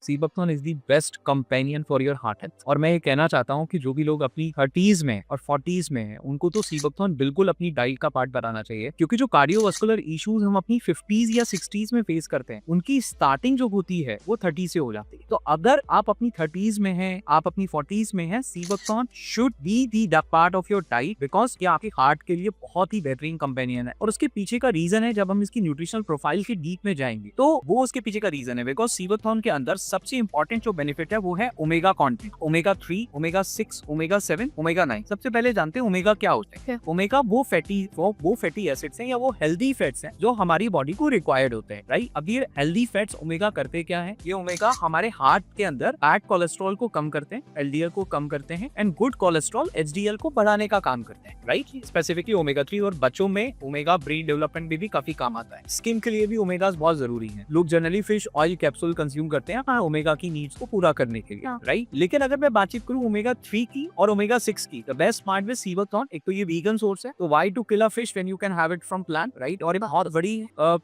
Sea buckthorn is the best companion for your heart health. और मैं ये कहना चाहता हूँ कि जो भी लोग अपनी 30s में और 40s में हैं, उनको तो सीबकथॉर्न बिल्कुल अपनी डाइट का पार्ट बनाना चाहिए, क्योंकि जो कार्डियोवास्कुलर इश्यूज हम अपनी 50s या 60s में फेस करते हैं, उनकी स्टार्टिंग जो होती है वो 30 से हो जाती है। तो अगर आप अपनी 30s में हैं, आप अपनी 40s में हैं, sea buckthorn should be the part of your diet, because ये आपके हार्ट के लिए बहुत ही बेहतरीन कंपेनियन है। और उसके पीछे का रीजन है, जब हम इसकी न्यूट्रिशनल प्रोफाइल के डीप में जाएंगे तो वो उसके पीछे का रीजन है, बिकॉज सीबकथॉर्न के अंदर सबसे इंपॉर्टेंट जो बेनिफिट है वो है omega content. Omega 3, omega 6, omega 7, omega 9। सबसे पहले जानते हैं ओमेगा क्या होते हैं। ओमेगा वो फैटी एसिड्स हैं या वो हेल्दी फैट्स हैं जो हमारी बॉडी को रिक्वायर्ड होते हैं, राइट। अब ये हेल्दी फैट्स ओमेगा करते क्या है, ये ओमेगा हमारे हार्ट के अंदर बैड कोलेस्ट्रॉल को कम करते हैं, एलडीएल को कम करते हैं, एंड गुड कोलेस्ट्रॉल एचडीएल को बढ़ाने का काम करते हैं, राइट। Specifically omega 3। और बच्चों में ओमेगा ब्रेन डेवलपमेंट में भी काफी काम आता है। स्किन के लिए भी ओमेगा बहुत जरूरी है। लोग generally fish oil capsule consume करते हैं ओमेगा की नीड्स को पूरा करने के लिए, राइट। लेकिन अगर मैं बातचीत करूं ओमेगा 3 की और ओमेगा 6 की, the best part with sea buckthorn, एक तो ये वीगन सोर्स है, तो why to kill a fish when you can have it from plant, right. और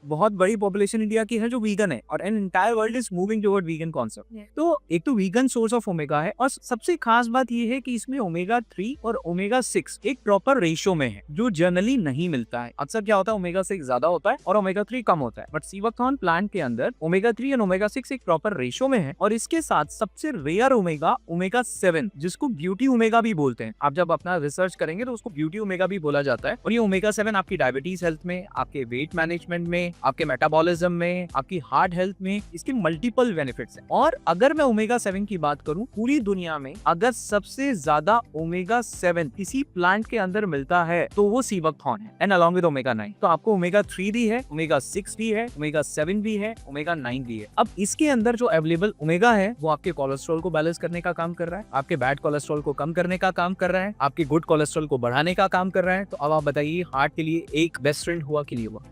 बहुत बड़ी पॉपुलेशन इंडिया की है जो वीगन है, और an entire world is moving toward vegan concept. तो एक तो वीगन सोर्स ऑफ ओमेगा है, और सबसे खास बात ये है कि इसमें ओमेगा 3 और ओमेगा 6 एक प्रॉपर रेशियो में है, जो जनरली नहीं मिलता है। अक्सर क्या होता है, ओमेगा 6 ज्यादा होता है और ओमेगा 3 कम होता है, बट सीबकथॉर्न प्लांट के अंदर ओमेगा 3 और ओमेगा 6 एक प्रॉपर रेशियो में है। और इसके साथ सबसे रेयर ओमेगा 7, जिसको ब्यूटी ओमेगा भी बोलते हैं। आप जब अपना रिसर्च करेंगे तो उसको ब्यूटी ओमेगा भी बोला जाता है। और ये ओमेगा 7 आपकी डायबिटीज हेल्थ में, आपके वेट मैनेजमेंट में, आपके मेटाबॉलिज्म में, आपकी हार्ट हेल्थ में इसके मल्टीपल बेनिफिट्स हैं। और अगर मैं ओमेगा 7 की बात करूं, पूरी दुनिया में अगर सबसे ज्यादा ओमेगा 7 किसी प्लांट के अंदर मिलता है तो वो सीबकथॉर्न है, एंड अलॉन्ग विद ओमेगा 9। तो आपको ओमेगा 3 भी है, ओमेगा 6 भी है, ओमेगा 7 भी है, ओमेगा 9 भी है। अब इसके अंदर जो अवेलेबल ओमेगा है वो आपके कोलेस्ट्रॉल को बैलेंस करने का काम कर रहा है, आपके बैड कोलेस्ट्रॉल को कम करने का काम कर रहा है, आपके गुड कोलेस्ट्रॉल को बढ़ाने का काम कर रहा है। तो अब आप बताइए, हार्ट के लिए एक बेस्ट फ्रेंड हुआ कि नहीं हुआ।